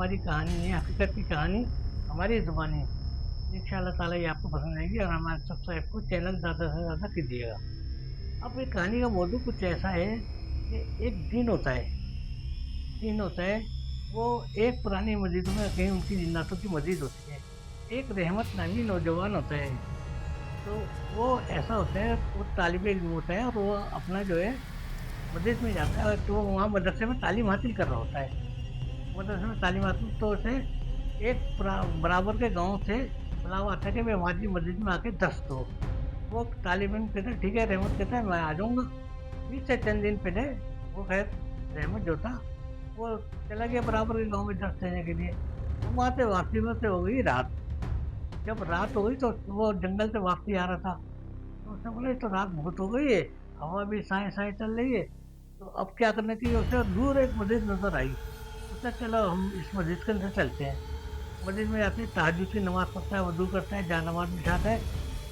हमारी कहानी है, हकीकत की कहानी हमारी ज़ुबानी। इंशाअल्लाह ताला ये आपको पसंद आएगी और हमारे सब्सक्राइब को चैनल ज़्यादा से ज़्यादा कीजिएगा। अब ये कहानी का मौजू कुछ ऐसा है कि एक जिन होता है, जिन होता है, वो एक पुरानी मस्जिद में कहीं उनकी जिन्नातों की मस्जिद होती है। एक रहमत नामी नौजवान होता है, तो वो ऐसा होता है, वो तालिबे इल्म होता है और वो अपना जो है मस्जिद में जाता है, तो वो वहाँ मदरसे में तालीम हासिल कर रहा होता है। मदरसे में तालीम हासिल तो उसे एक बराबर के गांव से बुलावा आता है कि मैं हमारी मस्जिद में आके दर्श दो। वो तालिब इल्म कहता है ठीक है, रहमत कहता है मैं आ जाऊँगा। फिर से चंद दिन पहले वो खैर रहमत जो था वो चला गया बराबर के गांव में दर्श देने के लिए। वो वहाँ से वापसी में से हो गई रात। जब रात हो गई तो वो जंगल से वापसी आ रहा था, तो उसने बोला ये तो रात बहुत हो गई है, हवा भी साए साए चल रही है, तो अब क्या करना चाहिए। उसे दूर एक मस्जिद नजर आई। उसने चलो हम इस मस्जिद के अंदर चलते हैं। मस्जिद में जाते ही तहज्जुद की नमाज पढ़ता है, वजू करता है, जानमाज बिछाता है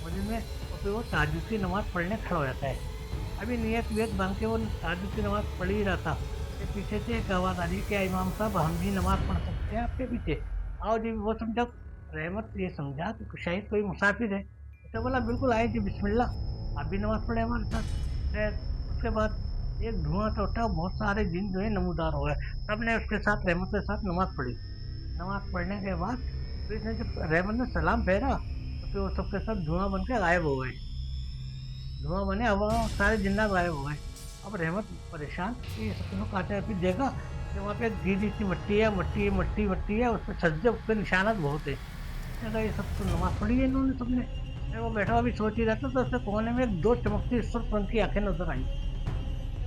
मस्जिद में, और फिर वो तहज्जुद की नमाज पढ़ने खड़ा हो जाता है। अभी नियत वियत बांध के वो तहज्जुद की नमाज पढ़ ही रहा था कि पीछे से एक आवाज़ आ रही है, क्या इमाम साहब हम भी नमाज पढ़ सकते हैं आपके पीछे? आओ जी। वो समझा, रहमत ये समझा कि शायद कोई मुसाफिर है। उसने बोला बिल्कुल आए जी, बिस्मिल्लाह, आप भी नमाज पढ़े हमारे साथ। खैर उसके बाद एक धुआं सा उठा, बहुत सारे जिन जो है नमूदार हो गए। सबने उसके साथ रहमत के साथ नमाज पढ़ी। नमाज पढ़ने के बाद फिर इसने जब रहमत ने सलाम फेरा, तो फिर वो सबके सब धुआं बन के गायब हो गए। धुआं बने हवा में, सारे जिन्नात गायब हो गए। अब रहमत परेशान कि ये सब लोग आते हैं। फिर देखा कि वहाँ पे गीली सी मट्टी है, मट्टी मट्टी मट्टी है, उस पर सज्जे, उस पर निशानात बहुत है। उसने कहा ये सब तो नमाज पढ़ी है इन्होंने सबने। फिर वो बैठा हुआ भी सोच ही रहता, तो उसके कोने में दो चमकती सुर्ख रंग की आंखें नजर आई।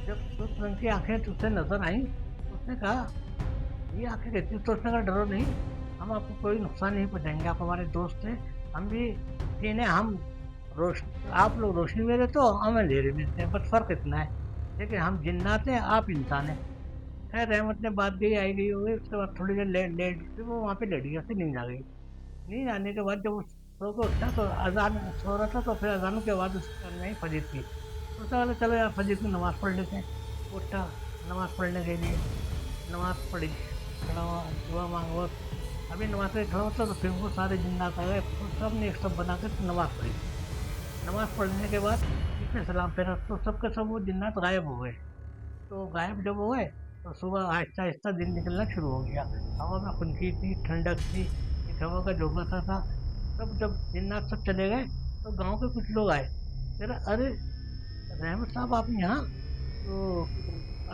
जब सुर्ख रंग की आंखें उसे नजर आई, तो उसने कहा ये आंखें कहती, तो उसने कहा डरो नहीं, हम आपको कोई नुकसान नहीं पहुंचाएंगे, आप हमारे दोस्त हैं। हम भी तीन हैं, हम रोशनी, आप लोग रोशनी में रहते हो, हम अंधेरे में रहते हैं, बस फर्क इतना है, लेकिन हम जिन्नात हैं, आप इंसान हैं। खैर रहमत ने बात गई आई गई हो गई। उसके बाद थोड़ी देर लेट लेट फिर वो वहाँ पे लेट गया, उससे नींद आ गई। नींद आने के बाद जब वो सो के उठा तो अजान सो रहा था, तो फिर अजानों के बाद उसके कान में आई फजर की। तो उसने बोला चलो यार फजर की नमाज पढ़ लेते हैं। उठा नमाज पढ़ने के लिए, नमाज पढ़ी, खड़ा हुआ, दुआ मांगा। अभी नमाज पे खड़ा होता तो फिर वो सारे जिन्नात आ गए, तो सब ने एक सब बनाकर नमाज पढ़ी। नमाज पढ़ने के बाद इसने सलाम फेरा, तो सबके सब वो जिन्नात गायब हो गए। तो गायब जब हो गए, तो सुबह आहिस्ता आहिस्ता दिन निकलना शुरू हो गया। हवा में खुनकी थी, ठंडक थी, एक हवा का झोंका सा था। तब जब जिन्नात सब चले गए, तो गांव के कुछ लोग आए। कह रहे अरे रहमत साहब आप यहाँ, तो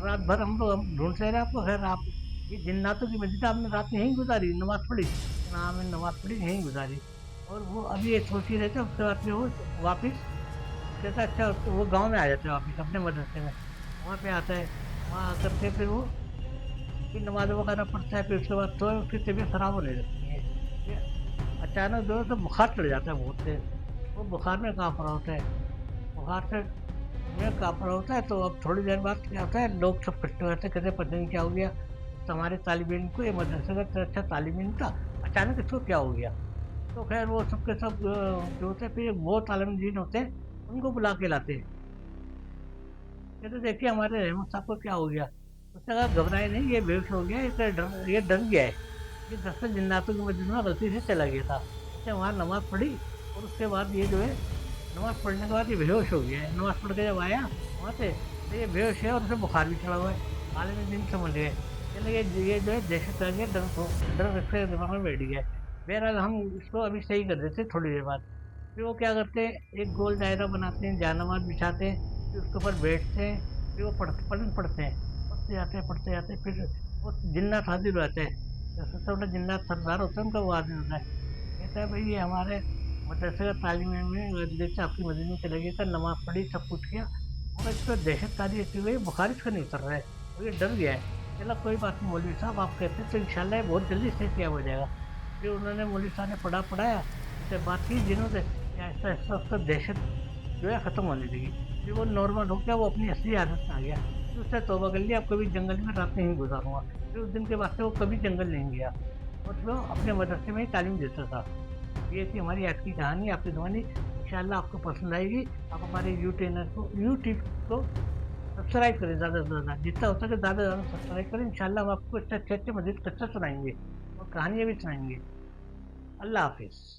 रात भर हम लोग हम ढूंढते रहे आपको। खैर आप, ये जिन्नातों की मस्जिद आपने रात में यहीं गुजारी, नमाज पढ़ी? ना मैंने नमाज पढ़ी, यहीं गुजारी। और वो अभी ये सोच ही रहे थे, उसके बाद फिर वो वापिस कहता अच्छा, तो वो गांव में आ जाते हैं वापिस अपने मदरसे में। वहाँ पे आता है, वहाँ आकर के फिर वो फिर नमाज वगैरह पढ़ता है। फिर उसके बाद तो उसकी तबीयत खराब होने लगती है। फिर अचानक जो है तो बुखार चढ़ जाता है बहुत तेज। वो बुखार में काँप रहा होता है, बुखार से में काँप रहा होता है। तो अब थोड़ी देर बाद क्या होता है, लोग सब इकट्ठे हो जाते हैं, कहते हैं पता नहीं क्या हो गया हमारे तालिब इल्म को, ये मदरसे का इतना अच्छा तालिब इल्म था, अचानक इसको क्या हो गया। तो खैर वो सबके सब जो होते हैं, फिर वो तालिब दीन होते हैं, उनको बुला के लाते हैं। कहते देखिए हमारे रहमत साहब को क्या हो गया। उसने कहा घबराए नहीं, ये बेहोश हो गया, ये डर गया है, ये दरअसल जिन्नातों की मस्जिद में गलती से चला गया था। इसने वहाँ नमाज पढ़ी, और उसके बाद ये जो है नमाज पढ़ने के बाद ये बेहोश हो गया है। नमाज पढ़ के जब आया वहाँ से, तो ये बेहोश है और उसे बुखार भी चढ़ा हुआ है। आलिम दिन समझ गए, चले ये जो है दहशत आ गया, डर इसके दिमाग में बैठ गया है। बहरहाल हम इसको अभी सही कर देते थोड़ी देर बाद। फिर वो क्या करते हैं, एक गोल दायरा बनाते हैं, जहानाबाद बिछाते हैं, फिर उसके ऊपर बैठते हैं, फिर वो पढ़ते हैं, पढ़ते जाते हैं। फिर वो जिन्नात हाजिर हो जाते हैं। जो सबसे बड़ा जिन्नात सरदार होता है उनका, वो हाजिर होता है। कहता है भाई ये हमारे मदरसे का तालीम में जैसे आपकी मस्जिद में चले गया था, नमाज पढ़ी, सब कुछ किया, मगर इस पर दहशत तारी ऐसी हुई, बुखार इसका नहीं उतर रहा है और ये डर गया है। चला कोई बात नहीं मौलवी साहब, आप कहते हैं तो इंशाल्लाह ये बहुत जल्दी सेहतयाब हो जाएगा। फिर उन्होंने मौलवी साहब ने पढ़ाया, उससे बात की दिनों से, आहिस्ता आहिस्ता उसका दहशत जो है ख़त्म होने लगी। फिर वो नॉर्मल हो गया, वो अपनी असली हालत में आ गया। फिर उसने तौबा कर लिया, अब कभी जंगल में रात नहीं गुजारूंगा। फिर उस दिन के बाद से वो कभी जंगल नहीं गया, और फिर वो अपने मदरसे में ही तालीम देता था। ये थी हमारी आज की कहानी, आपकी ज़ुबानी। इंशाल्लाह आपको पसंद आएगी। आप हमारे यूट्यूब को सब्सक्राइब करें ज़्यादा से ज़्यादा, जितना हो सके ज़्यादा से ज़्यादा सब्सक्राइब करें। इंशाल्लाह हम आपको अच्छे अच्छे अच्छे मज़ीद किस्से सुनाएंगे और कहानियाँ भी सुनाएंगे। अल्लाह हाफिज़।